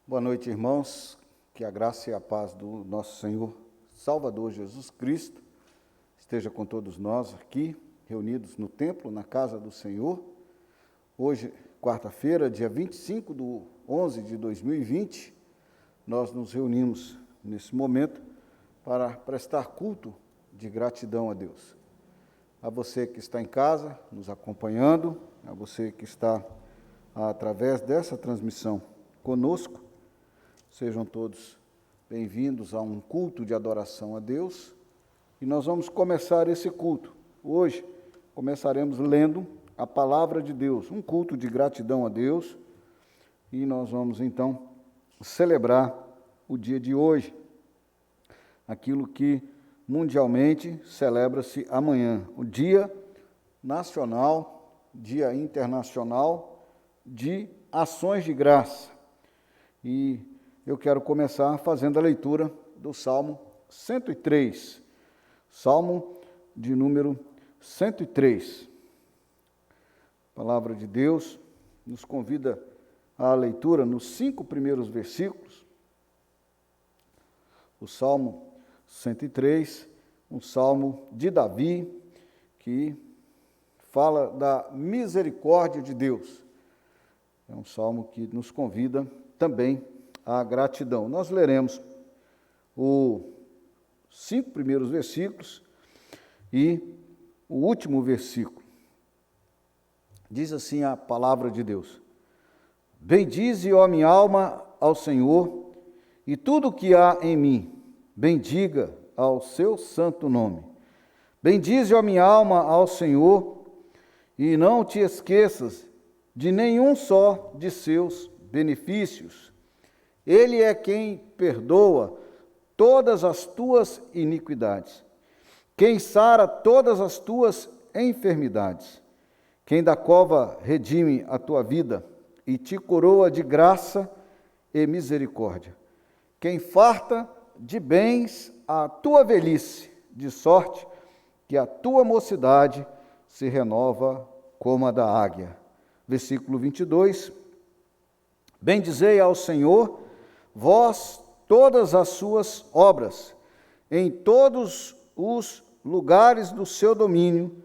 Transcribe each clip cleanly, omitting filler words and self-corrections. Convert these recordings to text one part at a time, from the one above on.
Boa noite, irmãos. Que a graça e a paz do nosso Senhor Salvador Jesus Cristo esteja com todos nós aqui, reunidos no templo, na casa do Senhor. Hoje, quarta-feira, dia 25/11 de 2020, nós nos reunimos nesse momento para prestar culto de gratidão a Deus. A você que está em casa, nos acompanhando, a você que está através dessa transmissão conosco, sejam todos bem-vindos a um culto de adoração a Deus. E nós vamos começar esse culto. Hoje começaremos lendo a palavra de Deus, um culto de gratidão a Deus. E nós vamos então celebrar o dia de hoje, aquilo que mundialmente celebra-se amanhã, o Dia Nacional, Dia Internacional de Ações de Graça. E eu quero começar fazendo a leitura do Salmo 103, Salmo de número 103. A palavra de Deus nos convida à leitura nos 5 primeiros versículos. O Salmo 103, um salmo de Davi, que fala da misericórdia de Deus. É um salmo que nos convida também à gratidão. Nós leremos os 5 primeiros versículos e o último versículo. Diz assim a palavra de Deus: Bendize, ó minha alma, ao Senhor, e tudo o que há em mim, bendiga ao seu santo nome. Bendize, ó minha alma, ao Senhor, e não te esqueças de nenhum só de seus benefícios. Ele é quem perdoa todas as tuas iniquidades, quem sara todas as tuas enfermidades, quem da cova redime a tua vida e te coroa de graça e misericórdia, quem farta de bens a tua velhice, de sorte que a tua mocidade se renova como a da águia. Versículo 22, Bendizei ao Senhor, vós todas as suas obras, em todos os lugares do seu domínio,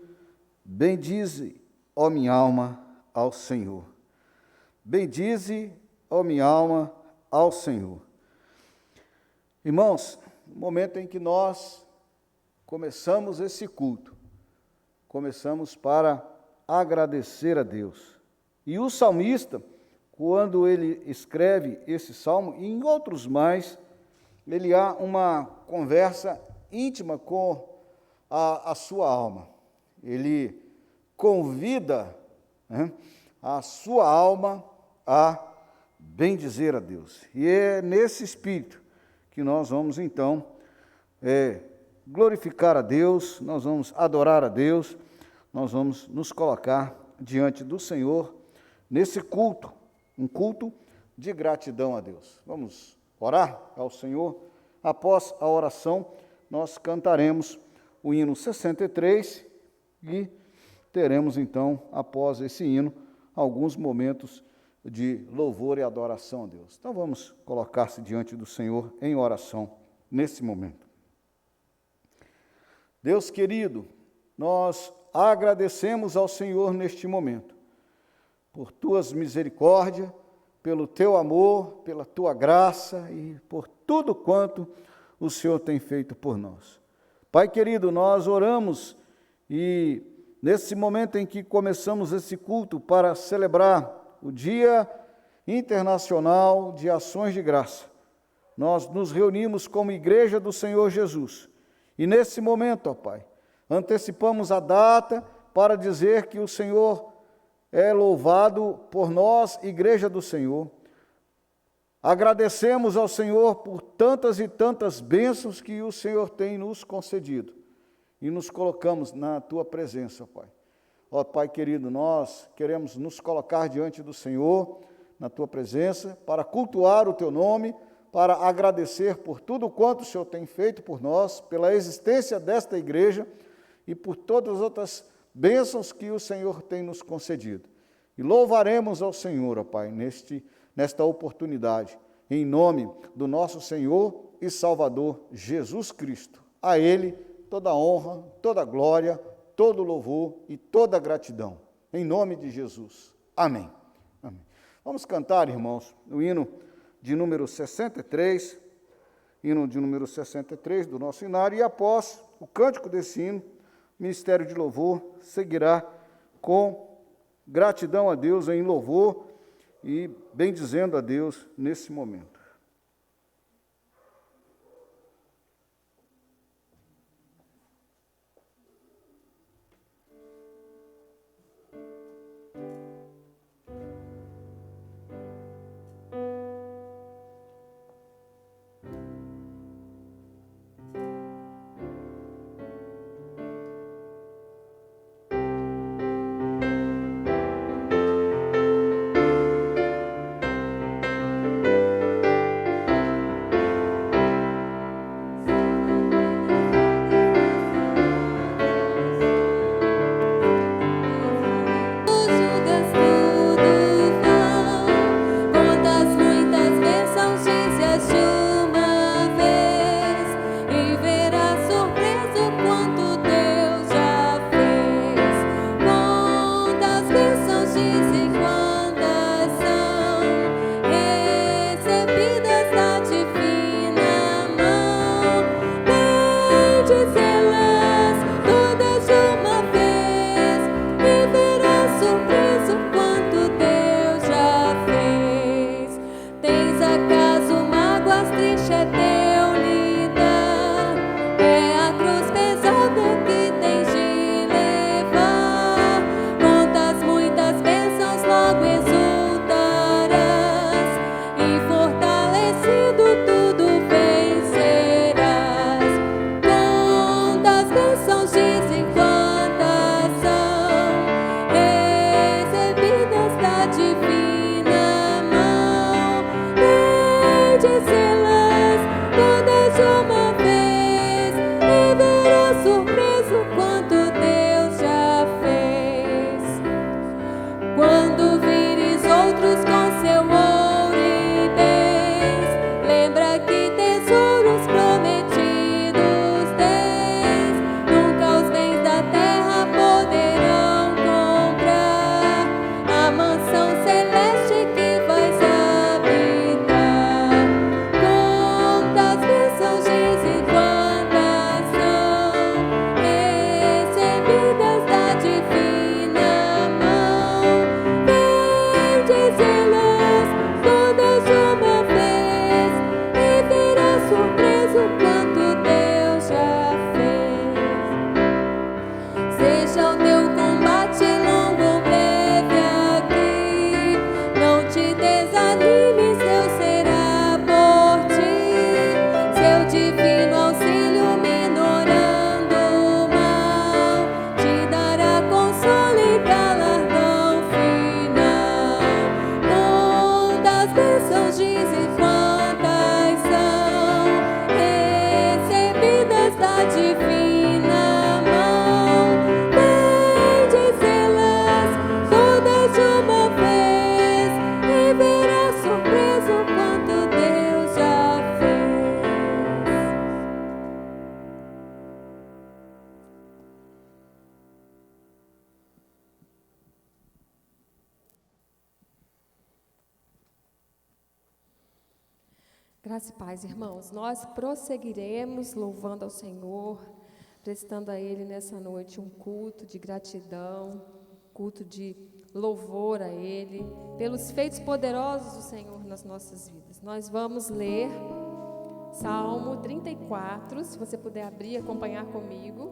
bendize, ó minha alma, ao Senhor. Bendize, ó minha alma, ao Senhor. Irmãos, no momento em que nós começamos esse culto, começamos para agradecer a Deus. E o salmista, quando ele escreve esse salmo, e em outros mais, ele há uma conversa íntima com a sua alma. Ele convida, a sua alma a bendizer a Deus. E é nesse espírito que nós vamos então glorificar a Deus, nós vamos adorar a Deus, nós vamos nos colocar diante do Senhor nesse culto, um culto de gratidão a Deus. Vamos orar ao Senhor. Após a oração, nós cantaremos o hino 63 e teremos então, após esse hino, alguns momentos de louvor e adoração a Deus. Então vamos colocar-se diante do Senhor em oração nesse momento. Deus querido, nós agradecemos ao Senhor neste momento, por tuas misericórdias, pelo teu amor, pela tua graça e por tudo quanto o Senhor tem feito por nós. Pai querido, nós oramos e nesse momento em que começamos esse culto para celebrar o Dia Internacional de Ações de Graça, nós nos reunimos como Igreja do Senhor Jesus. E nesse momento, ó Pai, antecipamos a data para dizer que o Senhor é louvado por nós, Igreja do Senhor. Agradecemos ao Senhor por tantas e tantas bênçãos que o Senhor tem nos concedido. E nos colocamos na Tua presença, Pai. Ó Pai querido, nós queremos nos colocar diante do Senhor, na Tua presença, para cultuar o Teu nome, para agradecer por tudo quanto o Senhor tem feito por nós, pela existência desta igreja e por todas as outras bênçãos que o Senhor tem nos concedido. E louvaremos ao Senhor, ó Pai, nesta oportunidade, em nome do nosso Senhor e Salvador Jesus Cristo. A Ele toda honra, toda glória, todo louvor e toda gratidão. Em nome de Jesus. Amém. Amém. Vamos cantar, irmãos, o hino de número 63, hino de número 63 do nosso inário, e após o cântico desse hino, o Ministério de Louvor seguirá com gratidão a Deus em louvor e bendizendo a Deus nesse momento. Graça e paz, irmãos. Nós prosseguiremos louvando ao Senhor, prestando a Ele nessa noite um culto de gratidão, culto de louvor a Ele, pelos feitos poderosos do Senhor nas nossas vidas. Nós vamos ler Salmo 34, se você puder abrir e acompanhar comigo.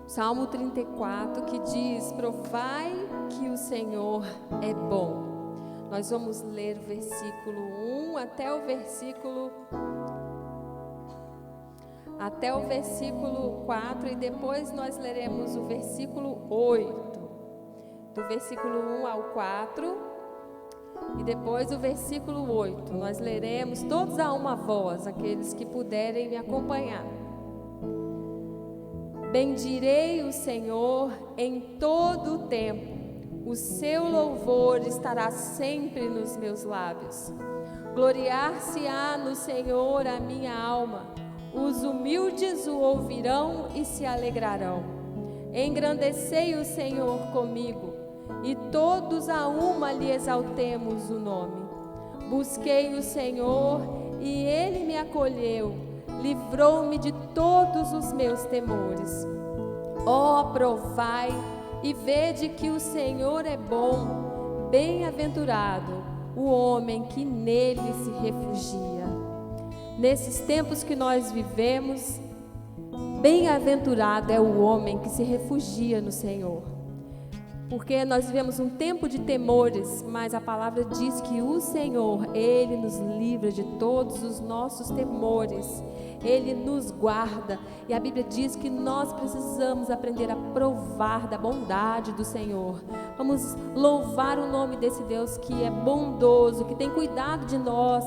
Salmo 34, que diz: provai que o Senhor é bom. Nós vamos ler o versículo 1 até o versículo 4 e depois nós leremos o versículo 8. Do versículo 1 ao 4 e depois o versículo 8. Nós leremos todos a uma voz, aqueles que puderem me acompanhar. Bendirei o Senhor em todo o tempo. O seu louvor estará sempre nos meus lábios. Gloriar-se-á no Senhor a minha alma. Os humildes o ouvirão e se alegrarão. Engrandecei o Senhor comigo, e todos a uma lhe exaltemos o nome. Busquei o Senhor, e Ele me acolheu, livrou-me de todos os meus temores. Ó, provai e vede que o Senhor é bom, bem-aventurado o homem que nele se refugia. Nesses tempos que nós vivemos, bem-aventurado é o homem que se refugia no Senhor. Porque nós vivemos um tempo de temores, mas a palavra diz que o Senhor, Ele nos livra de todos os nossos temores. Ele nos guarda. E a Bíblia diz que nós precisamos aprender a provar da bondade do Senhor. Vamos louvar o nome desse Deus que é bondoso, que tem cuidado de nós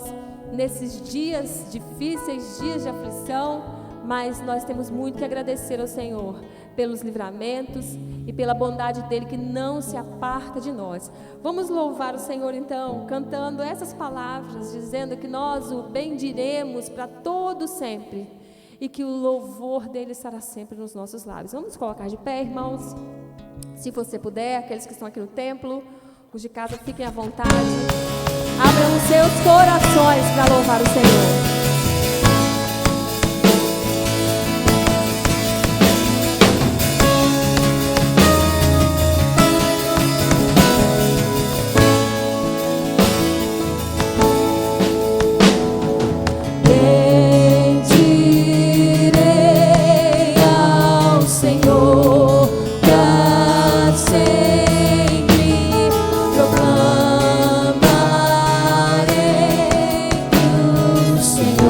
nesses dias difíceis, dias de aflição. Mas nós temos muito que agradecer ao Senhor pelos livramentos e pela bondade dEle que não se aparta de nós. Vamos louvar o Senhor então, cantando essas palavras, dizendo que nós o bendiremos para todo sempre e que o louvor dEle estará sempre nos nossos lábios. Vamos colocar de pé, irmãos, se você puder, aqueles que estão aqui no templo, os de casa fiquem à vontade, abram os seus corações para louvar o Senhor. Senhor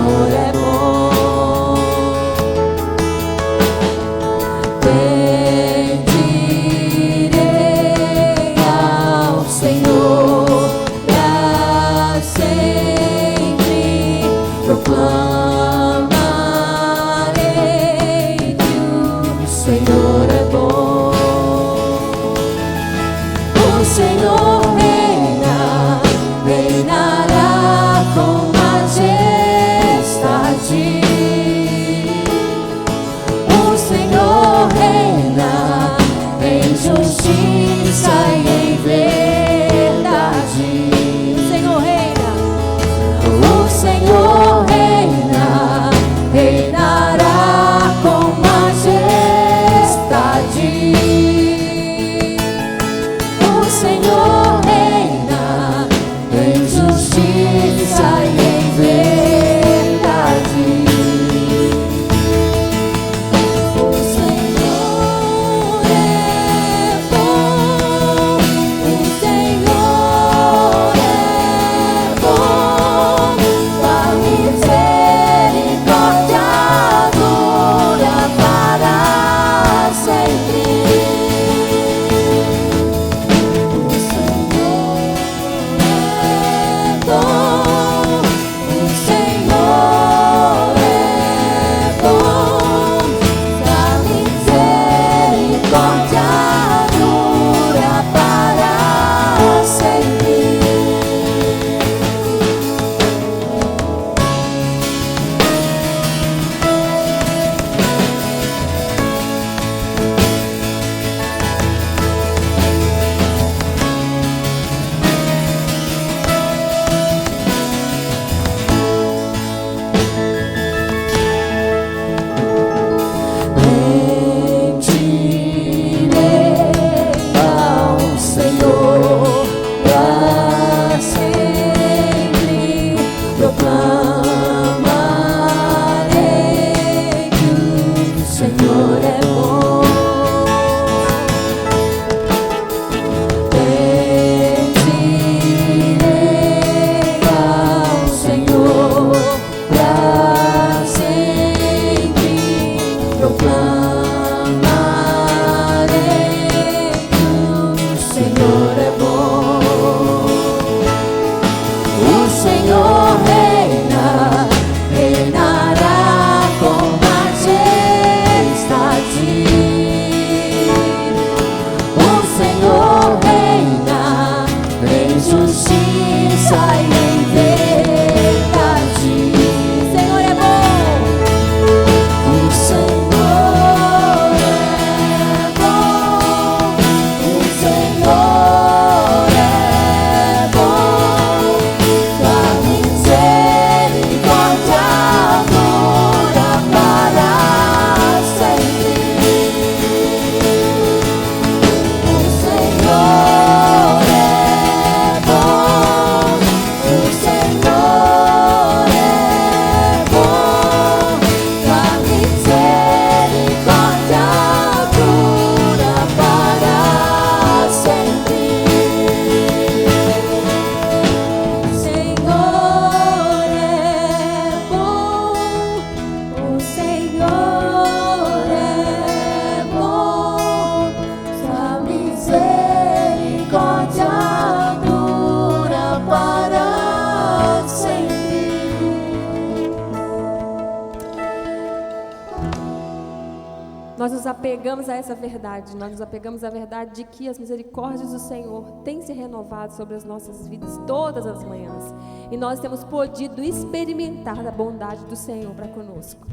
apegamos a essa verdade, nós nos apegamos à verdade de que as misericórdias do Senhor têm se renovado sobre as nossas vidas todas as manhãs. E nós temos podido experimentar a bondade do Senhor para conosco.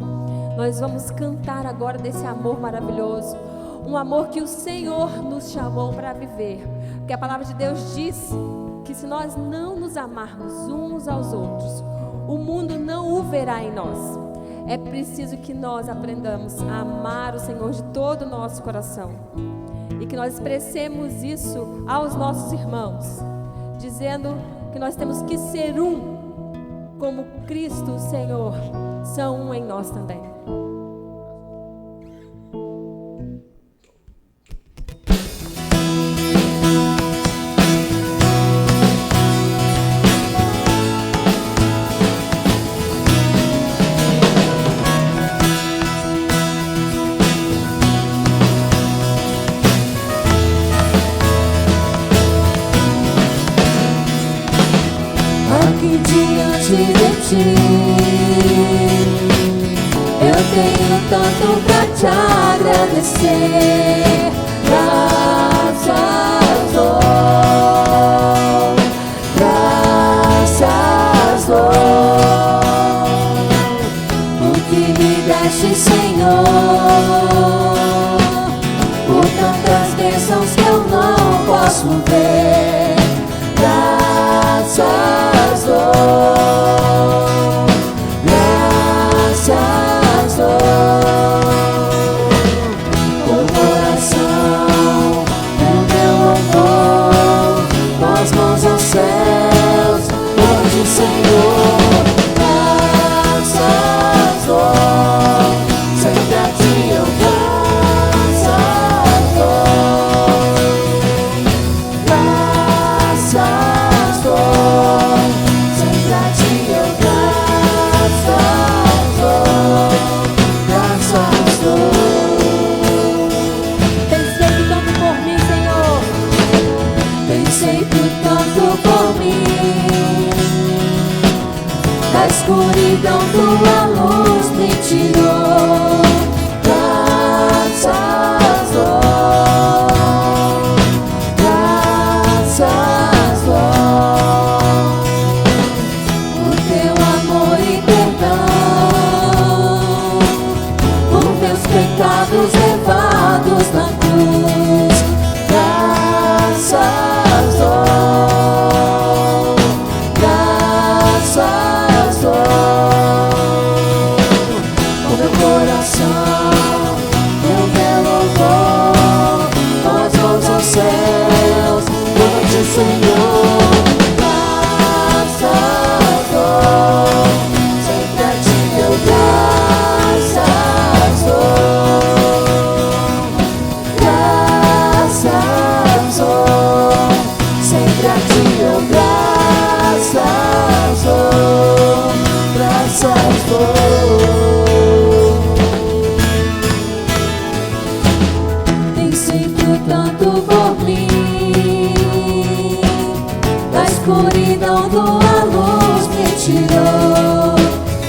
Nós vamos cantar agora desse amor maravilhoso, um amor que o Senhor nos chamou para viver. Porque a palavra de Deus diz que se nós não nos amarmos uns aos outros, o mundo não o verá em nós. É preciso que nós aprendamos a amar o Senhor de todo o nosso coração. E que nós expressemos isso aos nossos irmãos, dizendo que nós temos que ser um, como Cristo, o Senhor, são um em nós também. Eu tenho tanto pra te agradecer. Graças, Lord, graças, Lord, por que me deste, Senhor, por tantas bênçãos que eu não posso ver. Graças, Lord. Escuridão tua luz me tirou. Graças, Lord, graças, Lord, por teu amor e perdão, por meus pecados levados na cruz. Graças, Lord, graças, o meu coração, meu belo louvor, com as mãos aos céus, louve-te, Senhor. Graças, Lord, sempre a ti eu graças, Lord, graças, Lord, sempre a ti eu graças, Lord, graças, Lord. Tem sido tanto por mim, da escuridão tua luz me tirou.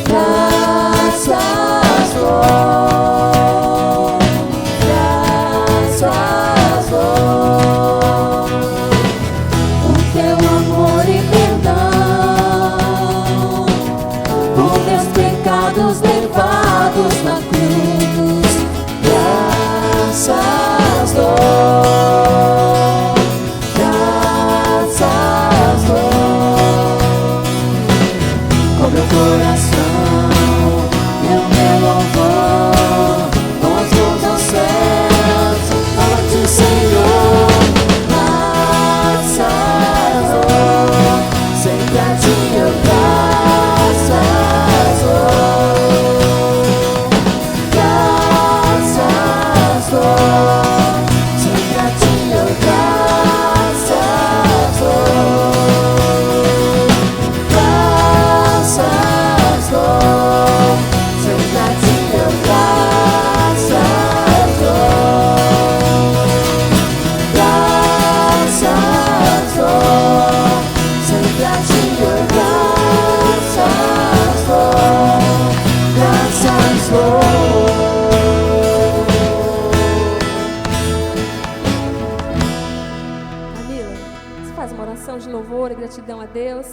Graças, Lord, graças, Lord, por teu amor e perdão, por meus pecados levados na cruz. Graças, Lord, graças, Lord, com meu canção de louvor e gratidão a Deus.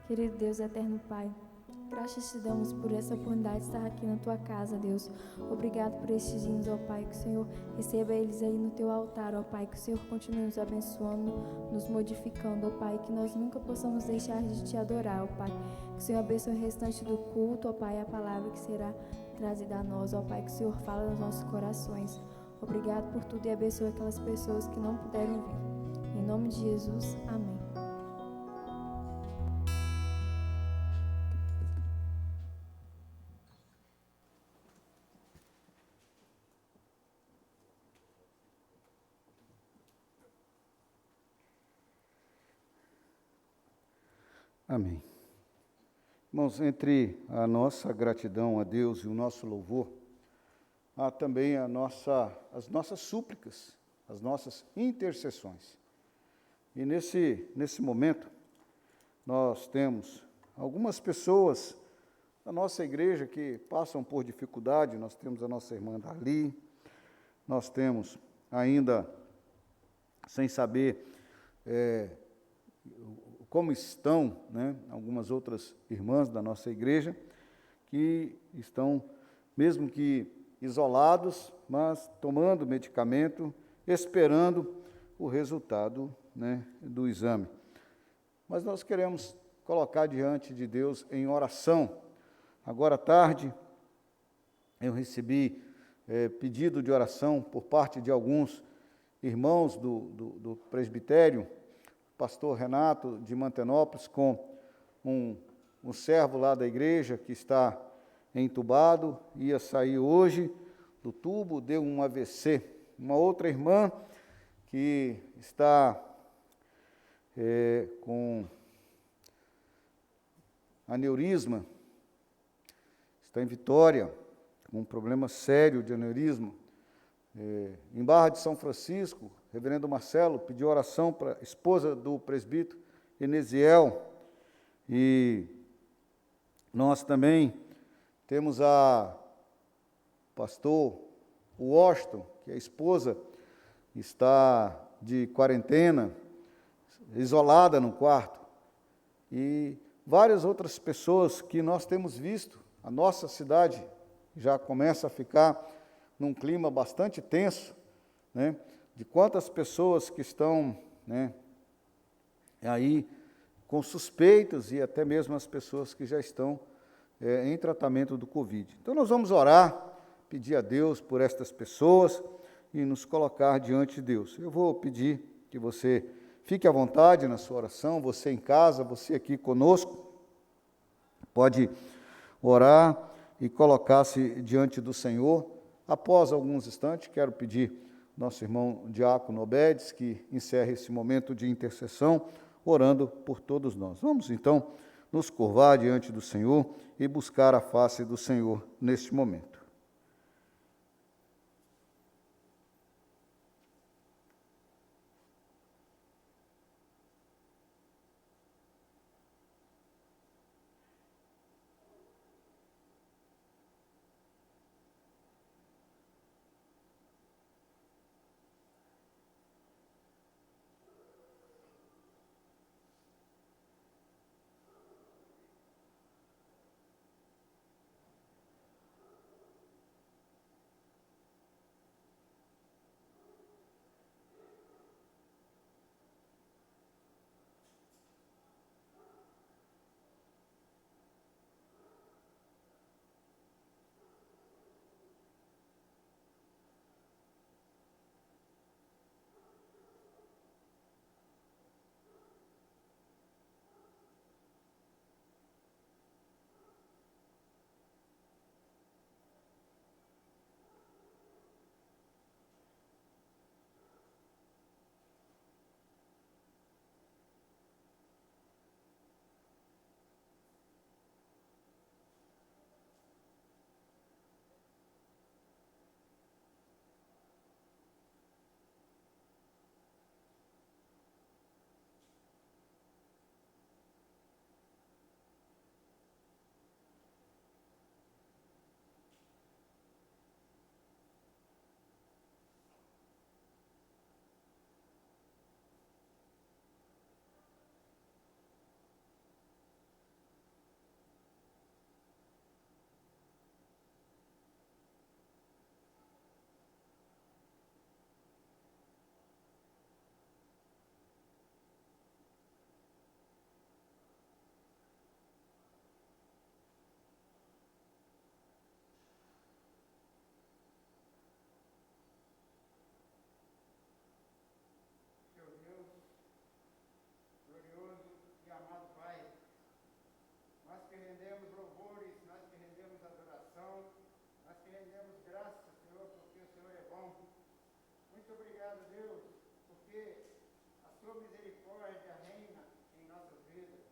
Querido Deus, eterno Pai, graças te damos por essa oportunidade de estar aqui na tua casa, Deus. Obrigado por estes hinos, ó Pai, que o Senhor receba eles aí no teu altar, ó Pai, que o Senhor continue nos abençoando, nos modificando, ó Pai, que nós nunca possamos deixar de te adorar, ó Pai. Que o Senhor abençoe o restante do culto, ó Pai, a palavra que será trazida a nós, ó Pai, que o Senhor fala nos nossos corações. Obrigado por tudo e abençoe aquelas pessoas que não puderam vir. Em nome de Jesus, amém. Amém. Irmãos, entre a nossa gratidão a Deus e o nosso louvor, há também as nossas súplicas, as nossas intercessões. E nesse momento, nós temos algumas pessoas da nossa igreja que passam por dificuldade. Nós temos a nossa irmã Darli, nós temos ainda, sem saber como estão, né, algumas outras irmãs da nossa igreja, que estão, mesmo que isolados, mas tomando medicamento, esperando o resultado, né, do exame. Mas nós queremos colocar diante de Deus em oração. Agora à tarde, eu recebi pedido de oração por parte de alguns irmãos do presbitério, pastor Renato de Mantenópolis, com um servo lá da igreja que está entubado, ia sair hoje do tubo, deu um AVC. Uma outra irmã que está com aneurisma, está em Vitória, com um problema sério de aneurisma. Em Barra de São Francisco, reverendo Marcelo pediu oração para a esposa do presbítero Enesiel. E nós também temos a pastor Washington, que a esposa está de quarentena, isolada no quarto. E várias outras pessoas que nós temos visto. A nossa cidade já começa a ficar num clima bastante tenso, né, de quantas pessoas que estão, né, aí com suspeitas e até mesmo as pessoas que já estão em tratamento do Covid. Então nós vamos orar, pedir a Deus por estas pessoas e nos colocar diante de Deus. Eu vou pedir que você fique à vontade na sua oração, você em casa, você aqui conosco, pode orar e colocar-se diante do Senhor. Após alguns instantes, quero pedir nosso irmão Diácono Obedes que encerre esse momento de intercessão, orando por todos nós. Vamos, então, nos curvar diante do Senhor e buscar a face do Senhor neste momento. porque a sua misericórdia reina em nossas vidas.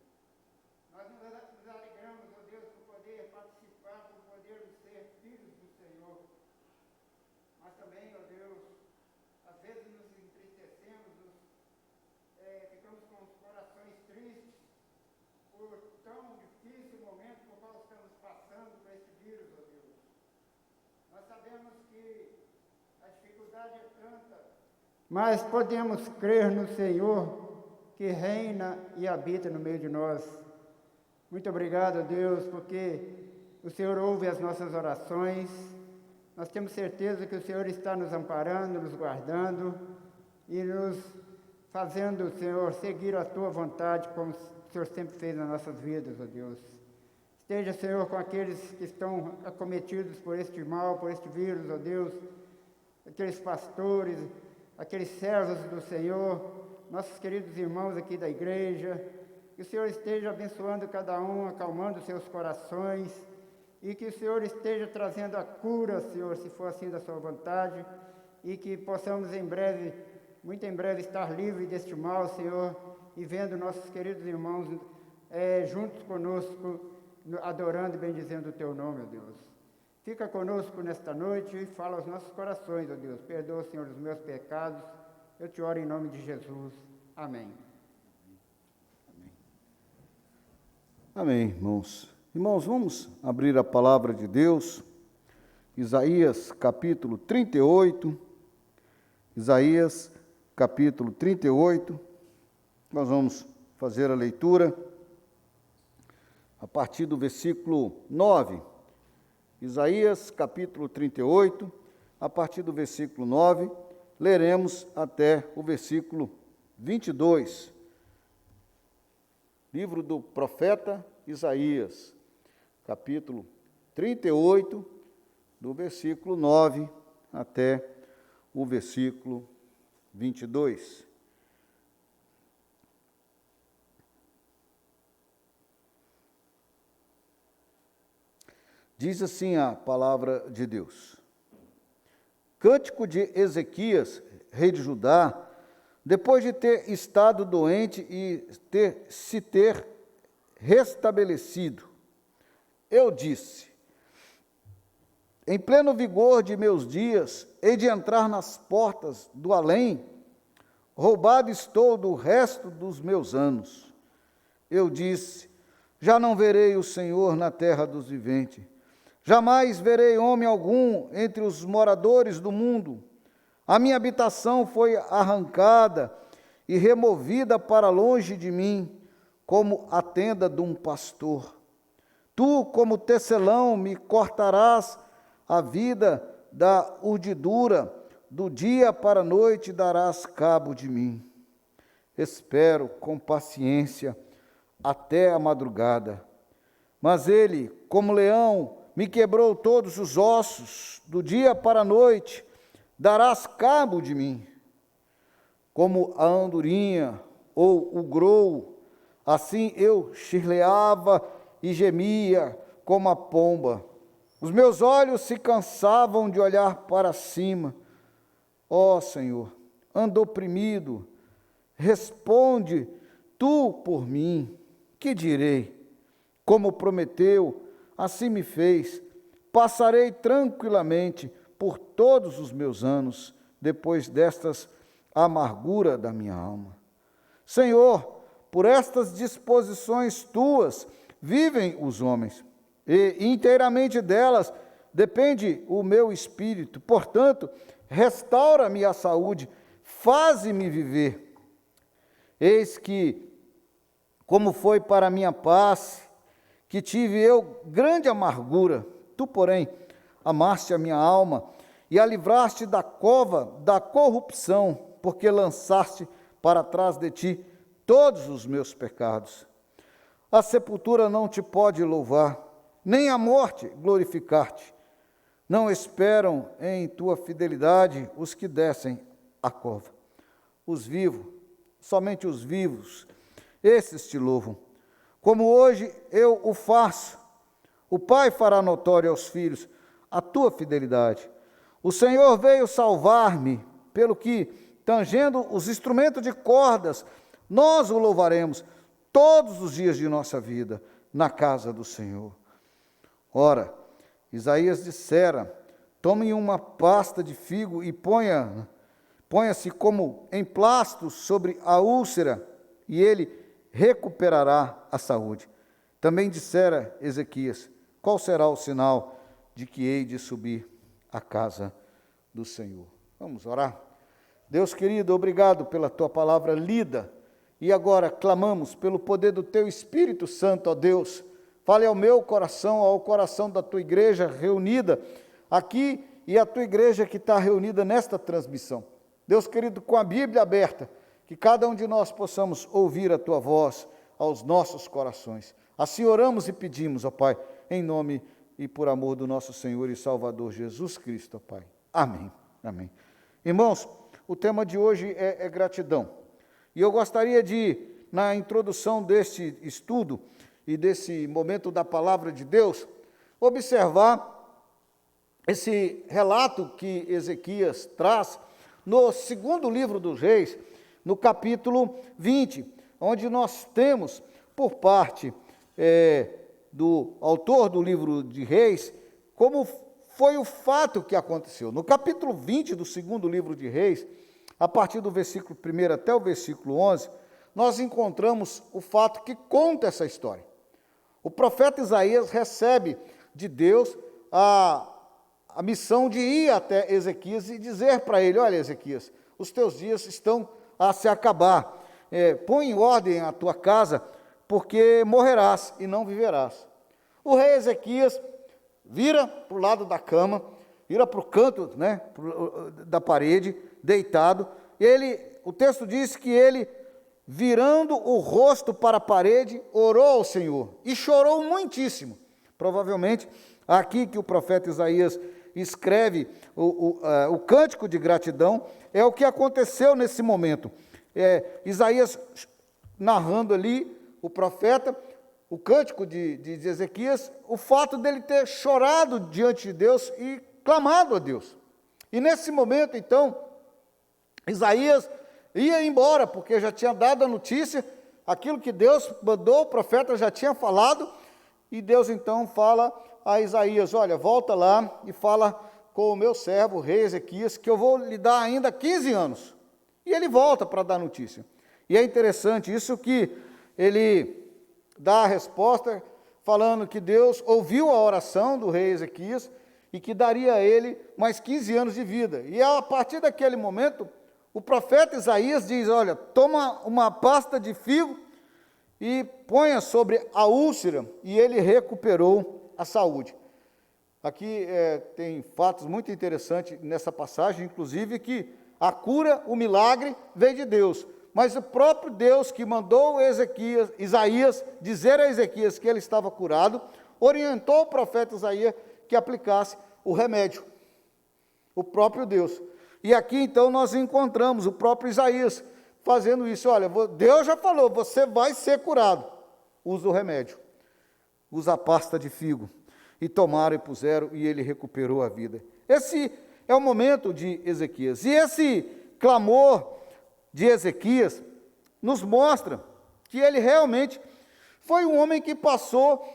Nós nos alegramos, ó Deus, por poder participar, por podermos ser filhos do Senhor. Mas também, ó Deus, às vezes nos entristecemos, ficamos com os corações tristes por tão difícil momento por qual estamos passando por esse vírus, ó Deus. Nós sabemos que a dificuldade é tanta, mas podemos crer no Senhor que reina e habita no meio de nós. Muito obrigado, Deus, porque o Senhor ouve as nossas orações. Nós temos certeza que o Senhor está nos amparando, nos guardando e nos fazendo, Senhor, seguir a Tua vontade, como o Senhor sempre fez nas nossas vidas, ó Deus. Esteja, Senhor, com aqueles que estão acometidos por este mal, por este vírus, ó Deus, aqueles pastores, aqueles servos do Senhor, nossos queridos irmãos aqui da igreja, que o Senhor esteja abençoando cada um, acalmando seus corações, e que o Senhor esteja trazendo a cura, Senhor, se for assim da sua vontade, e que possamos em breve, muito em breve, estar livres deste mal, Senhor, e vendo nossos queridos irmãos juntos conosco, adorando e bendizendo o Teu nome, ó Deus. Fica conosco nesta noite e fala aos nossos corações, ó Deus. Perdoa, Senhor, os meus pecados. Eu te oro em nome de Jesus. Amém. Amém, irmãos. Irmãos, vamos abrir a palavra de Deus. Isaías, capítulo 38. Isaías, capítulo 38. Nós vamos fazer a leitura a partir do versículo 9. Isaías, capítulo 38, a partir do versículo 9, leremos até o versículo 22. Livro do profeta Isaías, capítulo 38, do versículo 9 até o versículo 22. Diz assim a palavra de Deus. Cântico de Ezequias, rei de Judá, depois de ter estado doente e se ter restabelecido. Eu disse, em pleno vigor de meus dias, hei de entrar nas portas do além, roubado estou do resto dos meus anos. Eu disse, já não verei o Senhor na terra dos viventes. Jamais verei homem algum entre os moradores do mundo. A minha habitação foi arrancada e removida para longe de mim, como a tenda de um pastor. Tu, como tecelão, me cortarás a vida da urdidura, do dia para a noite darás cabo de mim. Espero com paciência até a madrugada. Mas ele, como leão, me quebrou todos os ossos, do dia para a noite, darás cabo de mim. Como a andorinha ou o grou, assim eu chirleava e gemia como a pomba. Os meus olhos se cansavam de olhar para cima. Ó Senhor, ando oprimido, responde tu por mim. Que direi? Como prometeu, assim me fez, passarei tranquilamente por todos os meus anos, depois destas amargura da minha alma. Senhor, por estas disposições tuas vivem os homens, e inteiramente delas depende o meu espírito. Portanto, restaura-me a saúde, faze-me viver. Eis que, como foi para a minha paz, que tive eu grande amargura, tu, porém, amaste a minha alma e a livraste da cova da corrupção, porque lançaste para trás de ti todos os meus pecados. A sepultura não te pode louvar, nem a morte glorificar-te. Não esperam em tua fidelidade os que descem a cova. Os vivos, somente os vivos, esses te louvam. Como hoje eu o faço, o Pai fará notório aos filhos a tua fidelidade. O Senhor veio salvar-me, pelo que tangendo os instrumentos de cordas, nós o louvaremos todos os dias de nossa vida na casa do Senhor. Ora, Isaías dissera: tome uma pasta de figo e ponha-se como emplasto sobre a úlcera, e ele recuperará a saúde. Também dissera Ezequias: qual será o sinal de que hei de subir à casa do Senhor? Vamos orar? Deus querido, obrigado pela tua palavra lida, e agora clamamos pelo poder do teu Espírito Santo, ó Deus. Fale ao meu coração, ao coração da tua igreja reunida aqui e a tua igreja que está reunida nesta transmissão. Deus querido, com a Bíblia aberta, que cada um de nós possamos ouvir a tua voz aos nossos corações. Assim oramos e pedimos, ó Pai, em nome e por amor do nosso Senhor e Salvador Jesus Cristo, ó Pai. Amém. Amém. Irmãos, o tema de hoje é gratidão. E eu gostaria de, na introdução deste estudo e desse momento da palavra de Deus, observar esse relato que Ezequias traz no segundo livro dos Reis, no capítulo 20, onde nós temos, por parte do autor do livro de Reis, como foi o fato que aconteceu. No capítulo 20 do segundo livro de Reis, a partir do versículo 1 até o versículo 11, nós encontramos o fato que conta essa história. O profeta Isaías recebe de Deus a missão de ir até Ezequias e dizer para ele: olha, Ezequias, os teus dias estão a se acabar, põe em ordem a tua casa, porque morrerás e não viverás. O rei Ezequias vira para o lado da cama, vira para o canto, né, da parede, deitado. O texto diz que ele, virando o rosto para a parede, orou ao Senhor e chorou muitíssimo. Provavelmente, aqui que o profeta Isaías escreve o cântico de gratidão, é o que aconteceu nesse momento. Isaías narrando ali, o profeta, o cântico de Ezequias, o fato dele ter chorado diante de Deus e clamado a Deus. E nesse momento, então, Isaías ia embora, porque já tinha dado a notícia, aquilo que Deus mandou, o profeta já tinha falado, e Deus então fala a Isaías: olha, volta lá e fala com o meu servo, o rei Ezequias, que eu vou lhe dar ainda 15 anos. E ele volta para dar notícia. E é interessante isso, que ele dá a resposta falando que Deus ouviu a oração do rei Ezequias e que daria a ele mais 15 anos de vida. E a partir daquele momento, o profeta Isaías diz: olha, toma uma pasta de figo e ponha sobre a úlcera, e ele recuperou a saúde. Aqui tem fatos muito interessantes nessa passagem, inclusive que a cura, o milagre, veio de Deus. Mas o próprio Deus que mandou Isaías dizer a Ezequias que ele estava curado, orientou o profeta Isaías que aplicasse o remédio. O próprio Deus. E aqui então nós encontramos o próprio Isaías fazendo isso. Olha, Deus já falou, você vai ser curado. Usa o remédio. Usa a pasta de figo. E tomaram e puseram, e ele recuperou a vida. Esse é o momento de Ezequias. E esse clamor de Ezequias nos mostra que ele realmente foi um homem que passou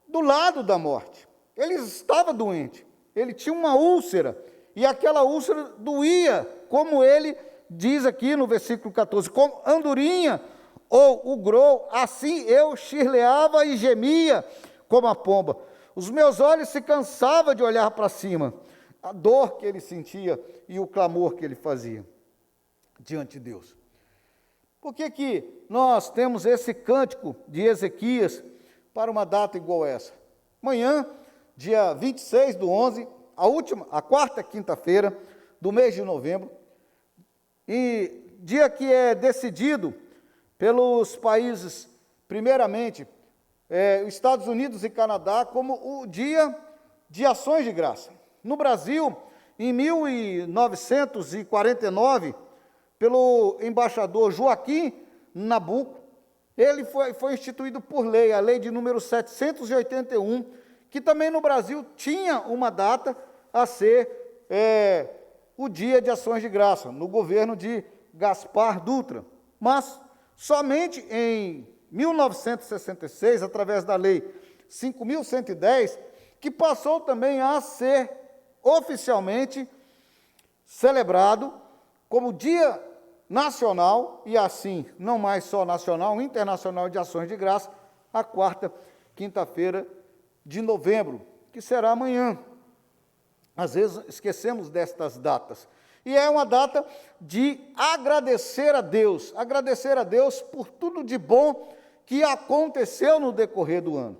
do lado da morte. Ele estava doente, ele tinha uma úlcera, e aquela úlcera doía, como ele diz aqui no versículo 14, como andorinha ou o grou, assim eu chirleava e gemia como a pomba. Os meus olhos se cansavam de olhar para cima, a dor que ele sentia e o clamor que ele fazia diante de Deus. Por que nós temos esse cântico de Ezequias para uma data igual a essa? Amanhã, dia 26 do 11, a quarta quinta-feira do mês de novembro, e dia que é decidido pelos países, primeiramente, os Estados Unidos e Canadá, como o dia de ações de graça. No Brasil, em 1949, pelo embaixador Joaquim Nabuco, ele foi instituído por lei, a lei de número 781, que também no Brasil tinha uma data a ser o dia de ações de graça, no governo de Gaspar Dutra, mas somente em 1966, através da Lei 5.110, que passou também a ser oficialmente celebrado como Dia Nacional, e assim, não mais só nacional, internacional de ações de graça, a quarta quinta-feira de novembro, que será amanhã. Às vezes esquecemos destas datas. E é uma data de agradecer a Deus por tudo de bom que aconteceu no decorrer do ano.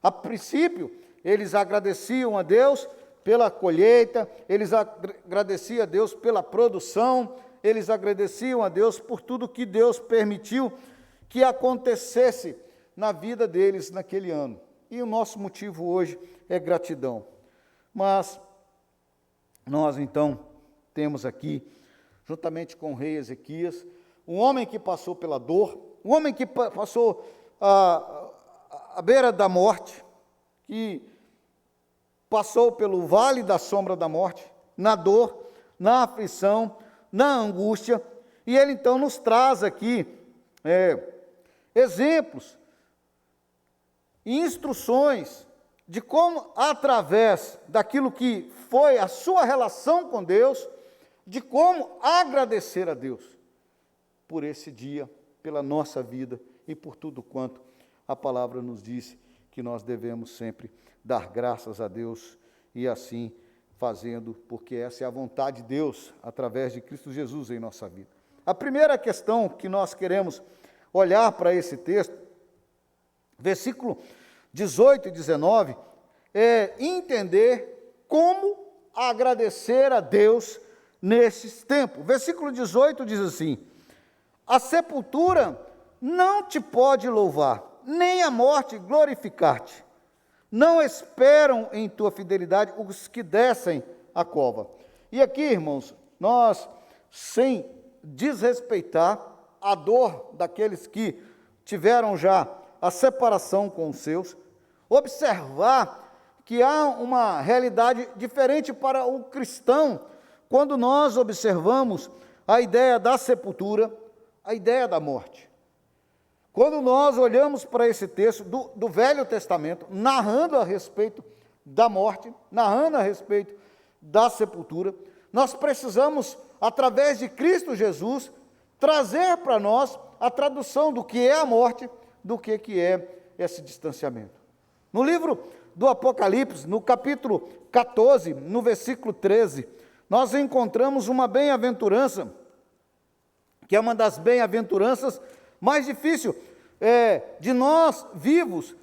A princípio, eles agradeciam a Deus pela colheita, eles agradeciam a Deus pela produção, eles agradeciam a Deus por tudo que Deus permitiu que acontecesse na vida deles naquele ano. E o nosso motivo hoje é gratidão. Mas nós então temos aqui, juntamente com o rei Ezequias, um homem que passou pela dor, um homem que passou à beira da morte, que passou pelo vale da sombra da morte, na dor, na aflição, na angústia, e ele então nos traz aqui exemplos e instruções de como, através daquilo que foi a sua relação com Deus, de como agradecer a Deus por esse dia, pela nossa vida e por tudo quanto a palavra nos diz que nós devemos sempre dar graças a Deus e assim fazendo, porque essa é a vontade de Deus através de Cristo Jesus em nossa vida. A primeira questão que nós queremos olhar para esse texto, versículo 18 e 19, é entender como agradecer a Deus nesses tempos. Versículo 18 diz assim: a sepultura não te pode louvar, nem a morte glorificar-te. Não esperam em tua fidelidade os que descem a cova. E aqui, irmãos, nós, sem desrespeitar a dor daqueles que tiveram já a separação com os seus, observar que há uma realidade diferente para o cristão quando nós observamos a ideia da sepultura, a ideia da morte. Quando nós olhamos para esse texto do Velho Testamento, narrando a respeito da morte, narrando a respeito da sepultura, nós precisamos, através de Cristo Jesus, trazer para nós a tradução do que é a morte, do que é esse distanciamento. No livro do Apocalipse, no capítulo 14, no versículo 13, nós encontramos uma bem-aventurança, que é uma das bem-aventuranças mais difícil de nós vivos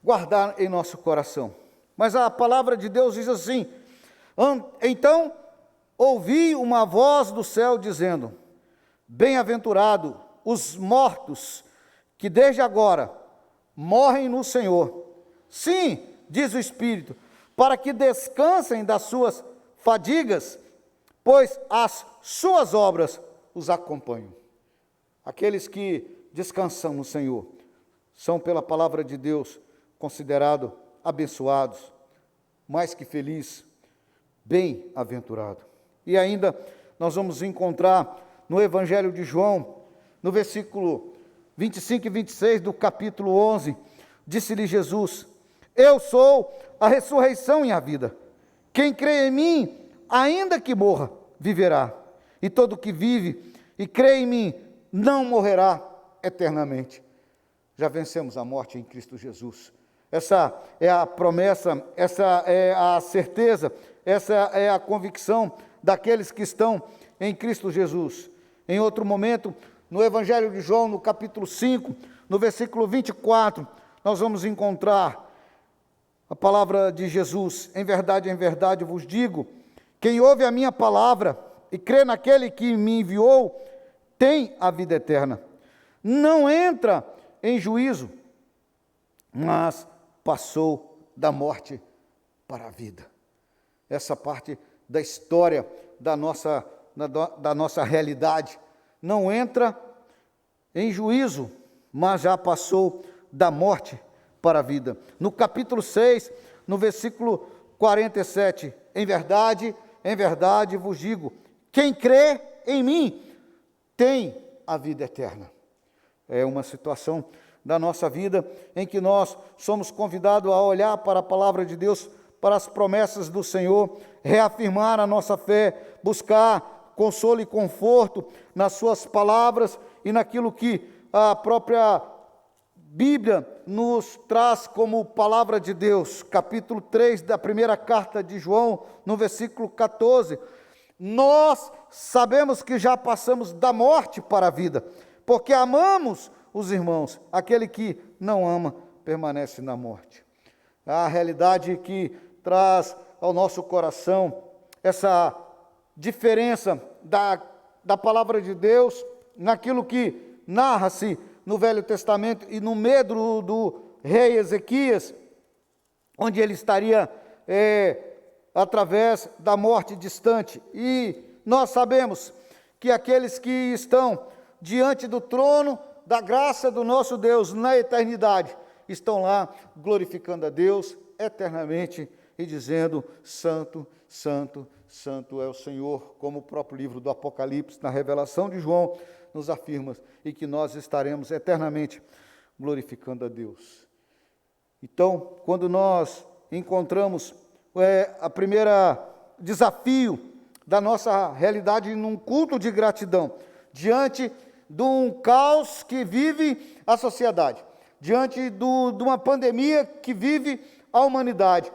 guardar em nosso coração. Mas a palavra de Deus diz assim: então ouvi uma voz do céu dizendo: bem-aventurado os mortos que desde agora morrem no Senhor. Sim, diz o Espírito, para que descansem das suas fadigas, pois as suas obras os acompanham. Aqueles que descansam no Senhor são, pela palavra de Deus, considerados abençoados, mais que felizes, bem-aventurado. E ainda nós vamos encontrar no Evangelho de João, no versículo 25 e 26 do capítulo 11, disse-lhe Jesus: eu sou a ressurreição e a vida. Quem crê em mim, ainda que morra, viverá. E todo que vive e crê em mim, não morrerá eternamente. Já vencemos a morte em Cristo Jesus. Essa é a promessa, essa é a certeza, essa é a convicção daqueles que estão em Cristo Jesus. Em outro momento, no Evangelho de João, no capítulo 5, no versículo 24, nós vamos encontrar a palavra de Jesus: em verdade vos digo, quem ouve a minha palavra e crê naquele que me enviou, tem a vida eterna. Não entra em juízo, mas passou da morte para a vida. Essa parte da história da nossa realidade. Não entra em juízo, mas já passou da morte para a vida. No capítulo 6, no versículo 47, em verdade vos digo, quem crê em mim tem a vida eterna. É uma situação da nossa vida em que nós somos convidados a olhar para a palavra de Deus, para as promessas do Senhor, reafirmar a nossa fé, buscar consolo e conforto nas suas palavras e naquilo que a própria Bíblia nos traz como palavra de Deus. Capítulo 3 da primeira carta de João, no versículo 14. Nós sabemos que já passamos da morte para a vida, porque amamos os irmãos. Aquele que não ama permanece na morte. A realidade que traz ao nosso coração essa diferença da palavra de Deus naquilo que narra-se no Velho Testamento e no medo do rei Ezequias, onde ele estaria através da morte distante. E nós sabemos que aqueles que estão diante do trono da graça do nosso Deus na eternidade estão lá glorificando a Deus eternamente e dizendo: Santo, Santo, Santo é o Senhor, como o próprio livro do Apocalipse, na revelação de João, nos afirma, e que nós estaremos eternamente glorificando a Deus. Então, quando nós encontramos a primeira desafio da nossa realidade num culto de gratidão, diante de um caos que vive a sociedade, diante de uma pandemia que vive a humanidade,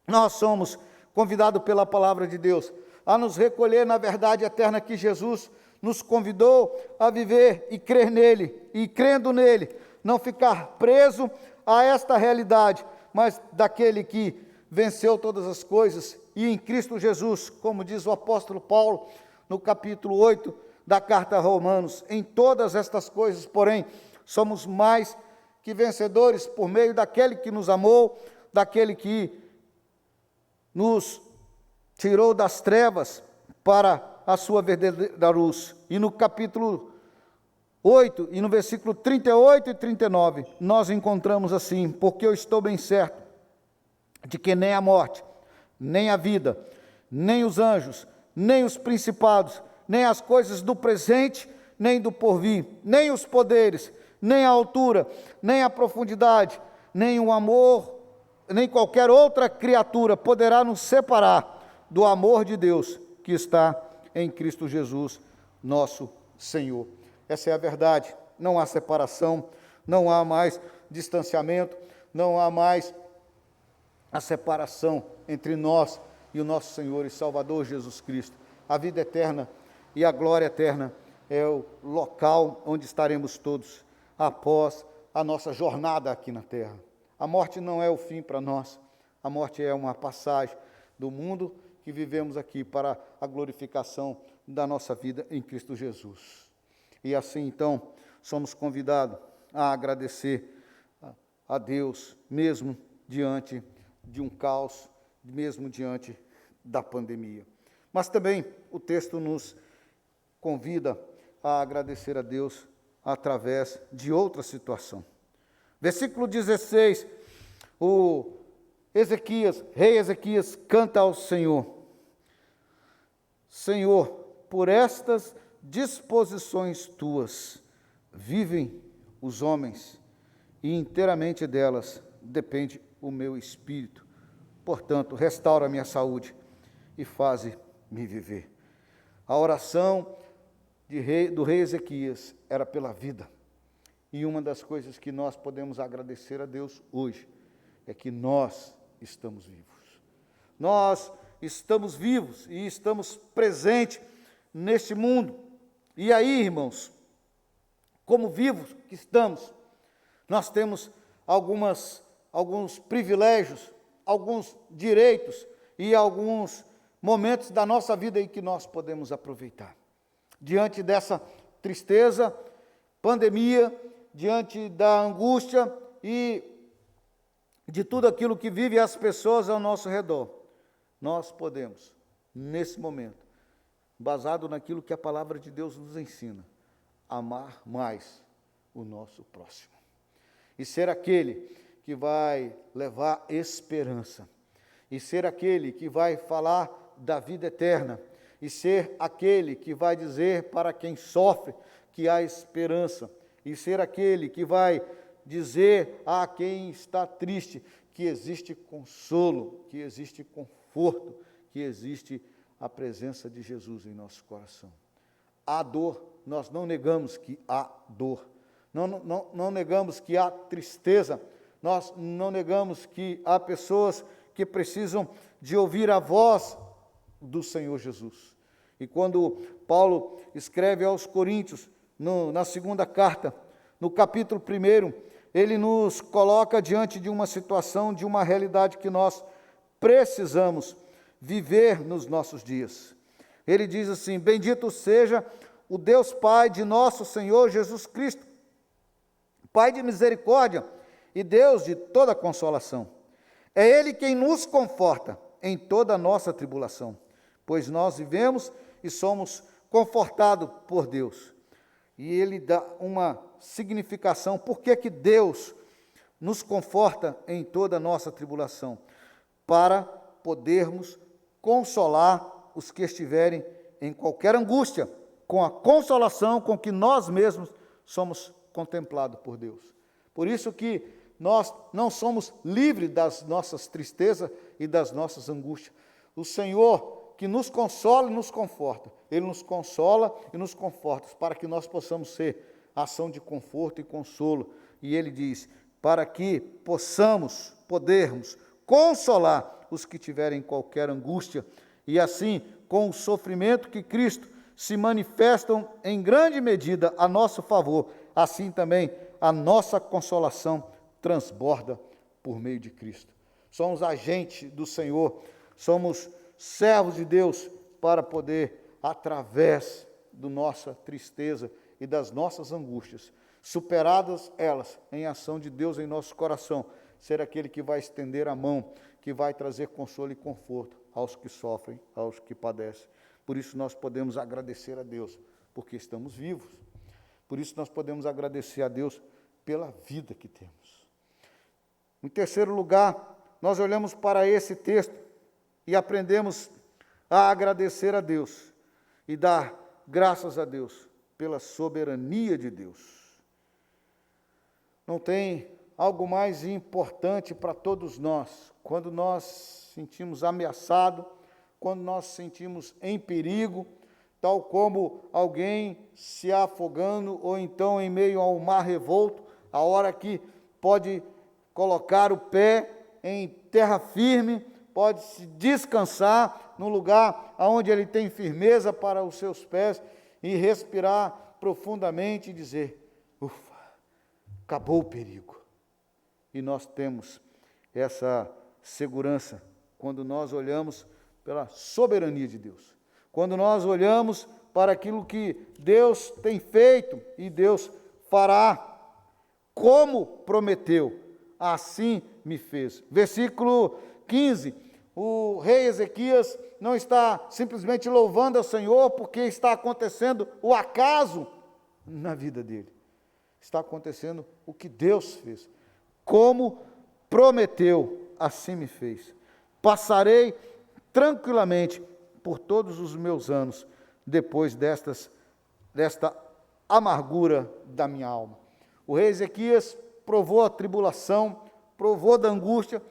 nós somos convidados pela palavra de Deus a nos recolher na verdade eterna que Jesus nos convidou a viver e crer nele, e crendo nele, não ficar preso a esta realidade, mas daquele que venceu todas as coisas, e em Cristo Jesus, como diz o apóstolo Paulo, no capítulo 8 da carta a Romanos, em todas estas coisas, porém, somos mais que vencedores por meio daquele que nos amou, daquele que nos tirou das trevas para a sua verdadeira luz. E no capítulo 8, e no versículo 38 e 39, nós encontramos assim: porque eu estou bem certo de que nem a morte, nem a vida, nem os anjos, nem os principados, nem as coisas do presente, nem do porvir, nem os poderes, nem a altura, nem a profundidade, nem o amor, nem qualquer outra criatura poderá nos separar do amor de Deus que está em Cristo Jesus, nosso Senhor. Essa é a verdade. Não há separação, não há mais distanciamento, não há mais a separação entre nós e o nosso Senhor e Salvador Jesus Cristo. A vida eterna e a glória eterna é o local onde estaremos todos após a nossa jornada aqui na terra. A morte não é o fim para nós, a morte é uma passagem do mundo que vivemos aqui para a glorificação da nossa vida em Cristo Jesus. E assim, então, somos convidados a agradecer a Deus, mesmo diante de um caos, mesmo diante da pandemia. Mas também o texto nos convida a agradecer a Deus através de outra situação. Versículo 16, rei Ezequias canta ao Senhor: Senhor, por estas disposições tuas vivem os homens, e inteiramente delas depende o meu espírito. Portanto, restaura a minha saúde e faze-me viver. A oração do rei Ezequias era pela vida. E uma das coisas que nós podemos agradecer a Deus hoje é que nós estamos vivos. Nós estamos vivos e estamos presentes neste mundo. E aí, irmãos, como vivos que estamos, nós temos alguns privilégios, alguns direitos e alguns momentos da nossa vida em que nós podemos aproveitar. Diante dessa tristeza, pandemia, diante da angústia e de tudo aquilo que vive as pessoas ao nosso redor, nós podemos, nesse momento, baseado naquilo que a palavra de Deus nos ensina, amar mais o nosso próximo. E ser aquele que vai levar esperança. E ser aquele que vai falar da vida eterna. e ser aquele que vai dizer para quem sofre que há esperança, e ser aquele que vai dizer a quem está triste que existe consolo, que existe conforto, que existe a presença de Jesus em nosso coração. Há dor, nós não negamos que há dor, não negamos que há tristeza, nós não negamos que há pessoas que precisam de ouvir a voz do Senhor Jesus. E quando Paulo escreve aos Coríntios, na segunda carta, no capítulo 1, ele nos coloca diante de uma situação, de uma realidade que nós precisamos viver nos nossos dias. Ele diz assim: bendito seja o Deus Pai de nosso Senhor Jesus Cristo, Pai de misericórdia e Deus de toda consolação. É Ele quem nos conforta em toda a nossa tribulação, pois nós vivemos e somos confortados por Deus. E ele dá uma significação, por que que Deus nos conforta em toda a nossa tribulação? Para podermos consolar os que estiverem em qualquer angústia, com a consolação com que nós mesmos somos contemplados por Deus. Por isso que nós não somos livres das nossas tristezas e das nossas angústias. O Senhor, que nos consola e nos conforta, Ele nos consola e nos conforta, para que nós possamos ser ação de conforto e consolo. E Ele diz, para que podermos consolar os que tiverem qualquer angústia, e assim, com o sofrimento que Cristo se manifestam em grande medida a nosso favor, assim também a nossa consolação transborda por meio de Cristo. Somos agentes do Senhor, somos servos de Deus para poder, através da nossa tristeza e das nossas angústias, superadas elas em ação de Deus em nosso coração, ser aquele que vai estender a mão, que vai trazer consolo e conforto aos que sofrem, aos que padecem. Por isso nós podemos agradecer a Deus, porque estamos vivos. Por isso nós podemos agradecer a Deus pela vida que temos. Em terceiro lugar, nós olhamos para esse texto e aprendemos a agradecer a Deus e dar graças a Deus pela soberania de Deus. Não tem algo mais importante para todos nós, quando nós sentimos ameaçado, quando nós sentimos em perigo, tal como alguém se afogando, ou então em meio ao mar revolto, a hora que pode colocar o pé em terra firme, pode se descansar num lugar onde ele tem firmeza para os seus pés e respirar profundamente e dizer, ufa, acabou o perigo. E nós temos essa segurança quando nós olhamos pela soberania de Deus. Quando nós olhamos para aquilo que Deus tem feito e Deus fará, como prometeu, assim me fez. Versículo 15, o rei Ezequias não está simplesmente louvando ao Senhor porque está acontecendo o acaso na vida dele. Está acontecendo o que Deus fez. Como prometeu, assim me fez. Passarei tranquilamente por todos os meus anos, depois desta amargura da minha alma. O rei Ezequias provou a tribulação, provou da angústia,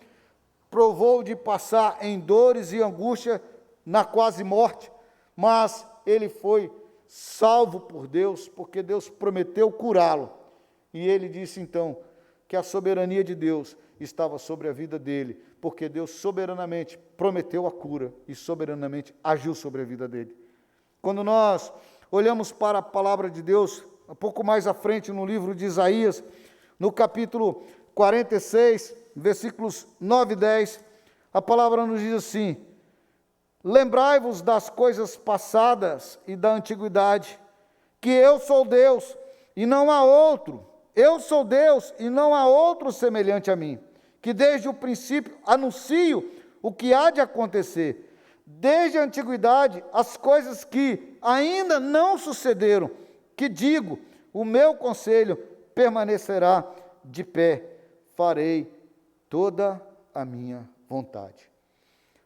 provou de passar em dores e angústia na quase morte, mas ele foi salvo por Deus, porque Deus prometeu curá-lo. E ele disse então que a soberania de Deus estava sobre a vida dele, porque Deus soberanamente prometeu a cura e soberanamente agiu sobre a vida dele. Quando nós olhamos para a palavra de Deus, um pouco mais à frente no livro de Isaías, no capítulo 46, versículos 9 e 10, a palavra nos diz assim, lembrai-vos das coisas passadas e da antiguidade, que eu sou Deus e não há outro, eu sou Deus e não há outro semelhante a mim, que desde o princípio anuncio o que há de acontecer, desde a antiguidade as coisas que ainda não sucederam, que digo, o meu conselho permanecerá de pé, farei toda a minha vontade.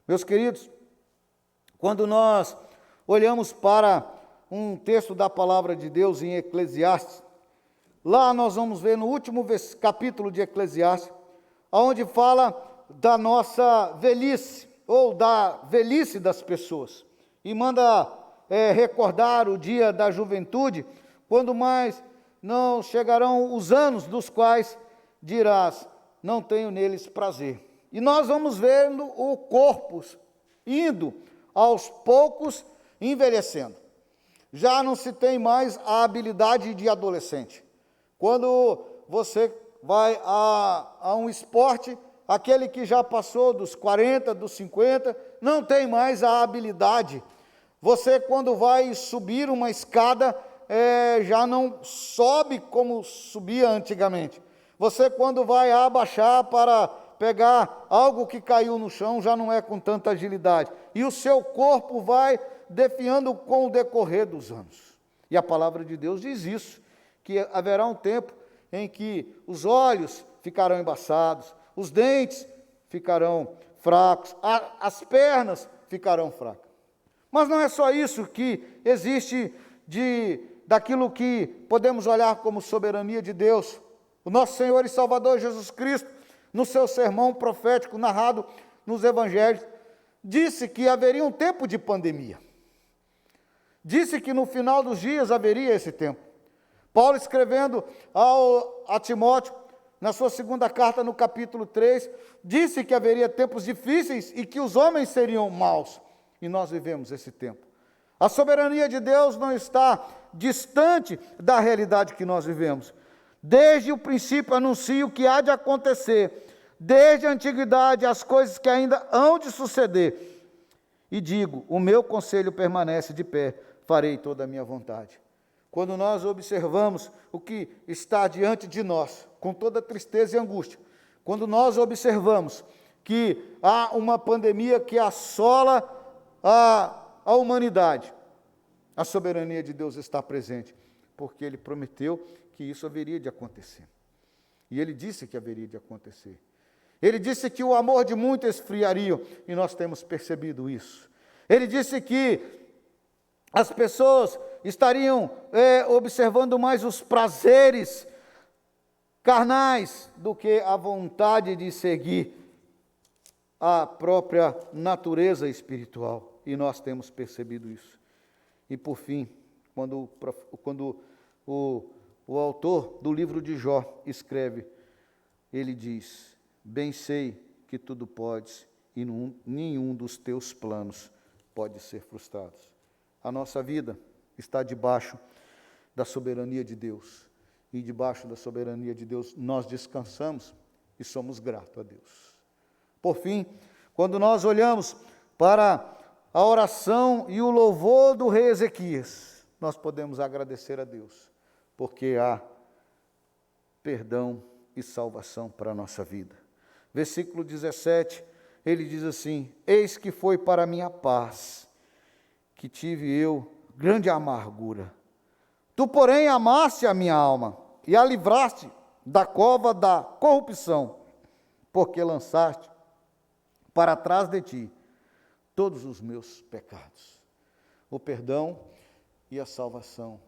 Meus queridos, quando nós olhamos para um texto da palavra de Deus em Eclesiastes, lá nós vamos ver no último capítulo de Eclesiastes, onde fala da nossa velhice, ou da velhice das pessoas, e manda recordar o dia da juventude, quando mais não chegarão os anos dos quais dirás, não tenho neles prazer. E nós vamos vendo o corpo indo aos poucos envelhecendo. Já não se tem mais a habilidade de adolescente. Quando você vai a um esporte, aquele que já passou dos 40, dos 50, não tem mais a habilidade. Você, quando vai subir uma escada, já não sobe como subia antigamente. Você, quando vai abaixar para pegar algo que caiu no chão, já não é com tanta agilidade. E o seu corpo vai definhando com o decorrer dos anos. E a palavra de Deus diz isso, que haverá um tempo em que os olhos ficarão embaçados, os dentes ficarão fracos, as pernas ficarão fracas. Mas não é só isso que existe daquilo que podemos olhar como soberania de Deus. O nosso Senhor e Salvador Jesus Cristo, no seu sermão profético narrado nos evangelhos, disse que haveria um tempo de pandemia. Disse que no final dos dias haveria esse tempo. Paulo, escrevendo a Timóteo, na sua segunda carta, no capítulo 3, disse que haveria tempos difíceis e que os homens seriam maus. E nós vivemos esse tempo. A soberania de Deus não está distante da realidade que nós vivemos. Desde o princípio anuncio o que há de acontecer, desde a antiguidade as coisas que ainda hão de suceder. E digo, o meu conselho permanece de pé, farei toda a minha vontade. Quando nós observamos o que está diante de nós, com toda tristeza e angústia, quando nós observamos que há uma pandemia que assola a humanidade, a soberania de Deus está presente, porque Ele prometeu que isso haveria de acontecer. E Ele disse que haveria de acontecer. Ele disse que o amor de muitos esfriaria, e nós temos percebido isso. Ele disse que as pessoas estariam observando mais os prazeres carnais do que a vontade de seguir a própria natureza espiritual. E nós temos percebido isso. E por fim, quando o autor do livro de Jó escreve, ele diz, bem sei que tudo podes e nenhum dos teus planos pode ser frustrado. A nossa vida está debaixo da soberania de Deus. E debaixo da soberania de Deus nós descansamos e somos gratos a Deus. Por fim, quando nós olhamos para a oração e o louvor do rei Ezequias, nós podemos agradecer a Deus, porque há perdão e salvação para a nossa vida. Versículo 17, ele diz assim, eis que foi para a minha paz, que tive eu grande amargura. Tu, porém, amaste a minha alma, e a livraste da cova da corrupção, porque lançaste para trás de ti todos os meus pecados. O perdão e a salvação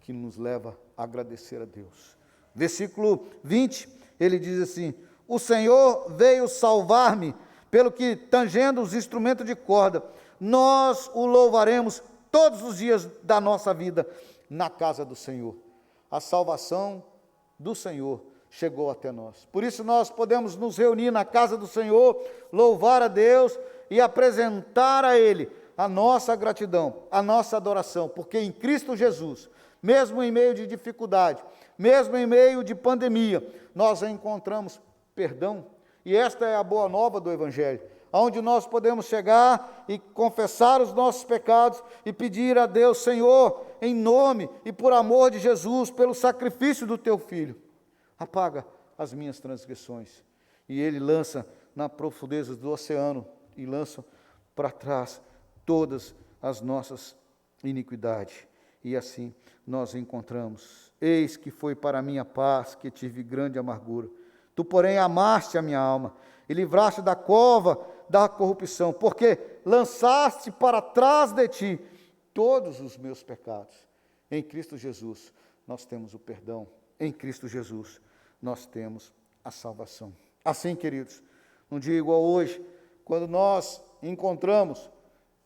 que nos leva a agradecer a Deus. Versículo 20, ele diz assim, o Senhor veio salvar-me, pelo que, tangendo os instrumentos de corda, nós o louvaremos todos os dias da nossa vida na casa do Senhor. A salvação do Senhor chegou até nós. Por isso nós podemos nos reunir na casa do Senhor, louvar a Deus e apresentar a Ele a nossa gratidão, a nossa adoração, porque em Cristo Jesus, mesmo em meio de dificuldade, mesmo em meio de pandemia, nós encontramos perdão. E esta é a boa nova do Evangelho, onde nós podemos chegar e confessar os nossos pecados e pedir a Deus, Senhor, em nome e por amor de Jesus, pelo sacrifício do Teu Filho, apaga as minhas transgressões. E Ele lança na profundeza do oceano e lança para trás todas as nossas iniquidades. E assim nós encontramos, eis que foi para a minha paz que tive grande amargura. Tu, porém, amaste a minha alma e livraste da cova da corrupção, porque lançaste para trás de ti todos os meus pecados. Em Cristo Jesus, nós temos o perdão. Em Cristo Jesus, nós temos a salvação. Assim, queridos, um dia igual hoje, quando nós encontramos,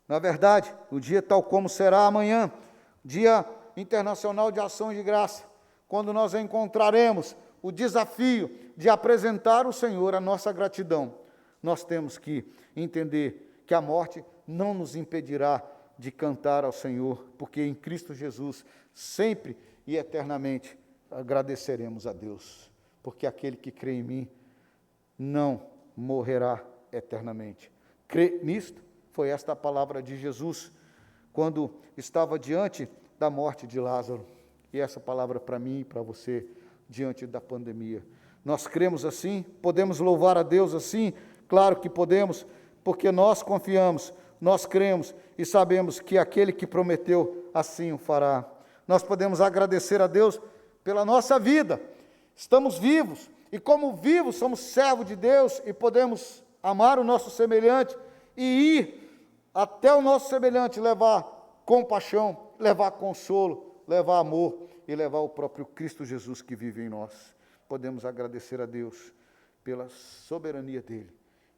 na verdade, o dia tal como será amanhã, Dia Internacional de Ação de Graça, quando nós encontraremos o desafio de apresentar ao Senhor a nossa gratidão, nós temos que entender que a morte não nos impedirá de cantar ao Senhor, porque em Cristo Jesus, sempre e eternamente, agradeceremos a Deus, porque aquele que crê em mim não morrerá eternamente. Crê nisto? Foi esta a palavra de Jesus, quando estava diante da morte de Lázaro. E essa palavra para mim e para você, diante da pandemia. Nós cremos assim? Podemos louvar a Deus assim? Claro que podemos, porque nós confiamos, nós cremos e sabemos que aquele que prometeu, assim o fará. Nós podemos agradecer a Deus pela nossa vida. Estamos vivos, e como vivos, somos servos de Deus e podemos amar o nosso semelhante e ir até o nosso semelhante, levar compaixão, levar consolo, levar amor e levar o próprio Cristo Jesus que vive em nós. Podemos agradecer a Deus pela soberania dEle,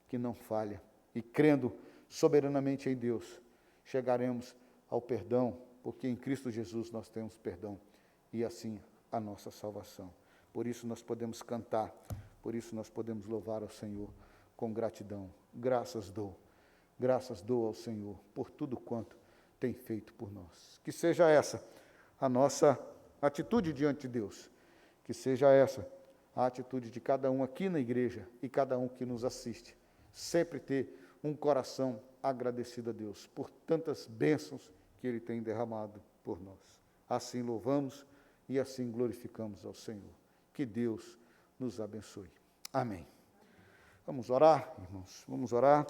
que não falha, e crendo soberanamente em Deus, chegaremos ao perdão, porque em Cristo Jesus nós temos perdão, e assim a nossa salvação. Por isso nós podemos cantar, por isso nós podemos louvar ao Senhor com gratidão. Graças dou ao Senhor por tudo quanto tem feito por nós. Que seja essa a nossa atitude diante de Deus, que seja essa a atitude de cada um aqui na igreja e cada um que nos assiste, sempre ter um coração agradecido a Deus por tantas bênçãos que Ele tem derramado por nós. Assim louvamos e assim glorificamos ao Senhor. Que Deus nos abençoe. Amém. Vamos orar, irmãos, vamos orar,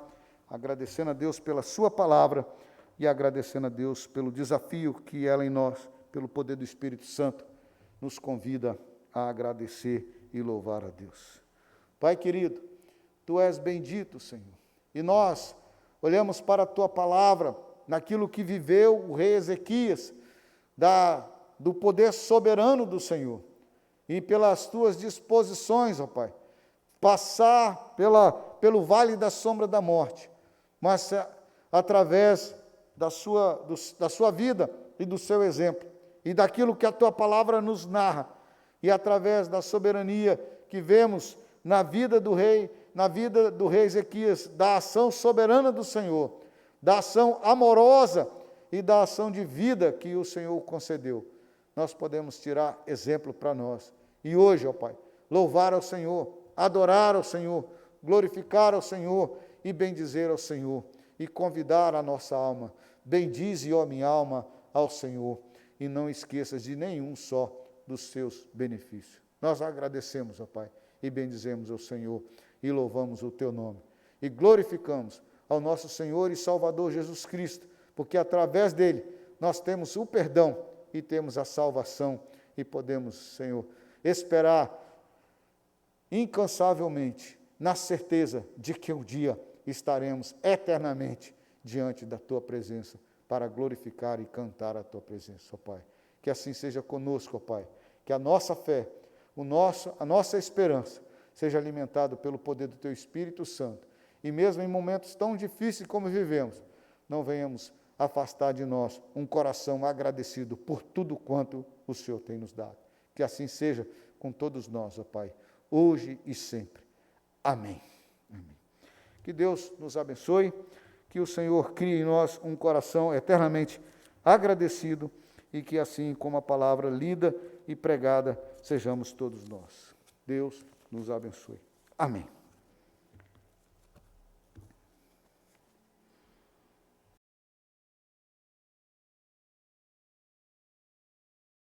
agradecendo a Deus pela sua palavra e agradecendo a Deus pelo desafio que ela em nós, pelo poder do Espírito Santo, nos convida a agradecer e louvar a Deus. Pai querido, Tu és bendito, Senhor, e nós olhamos para a Tua palavra, naquilo que viveu o rei Ezequias, do poder soberano do Senhor, e pelas Tuas disposições, ó Pai, passar pelo vale da sombra da morte, mas através da sua vida e do seu exemplo, e daquilo que a Tua palavra nos narra, e através da soberania que vemos na vida do rei Ezequias, da ação soberana do Senhor, da ação amorosa e da ação de vida que o Senhor concedeu. Nós podemos tirar exemplo para nós. E hoje, ó Pai, louvar ao Senhor, adorar ao Senhor, glorificar ao Senhor e bendizer ao Senhor e convidar a nossa alma. Bendize, ó minha alma, ao Senhor e não esqueças de nenhum só dos seus benefícios. Nós agradecemos, ó Pai, e bendizemos ao Senhor e louvamos o Teu nome. E glorificamos ao nosso Senhor e Salvador Jesus Cristo, porque através dele nós temos o perdão e temos a salvação e podemos, Senhor, esperar incansavelmente na certeza de que um dia estaremos eternamente diante da Tua presença para glorificar e cantar a Tua presença, ó Pai. Que assim seja conosco, ó Pai, que a nossa fé, a nossa esperança seja alimentada pelo poder do Teu Espírito Santo, e mesmo em momentos tão difíceis como vivemos, não venhamos afastar de nós um coração agradecido por tudo quanto o Senhor tem nos dado. Que assim seja com todos nós, ó Pai, hoje e sempre. Amém. Amém. Que Deus nos abençoe, que o Senhor crie em nós um coração eternamente agradecido e que assim como a palavra lida e pregada, sejamos todos nós. Deus nos abençoe. Amém.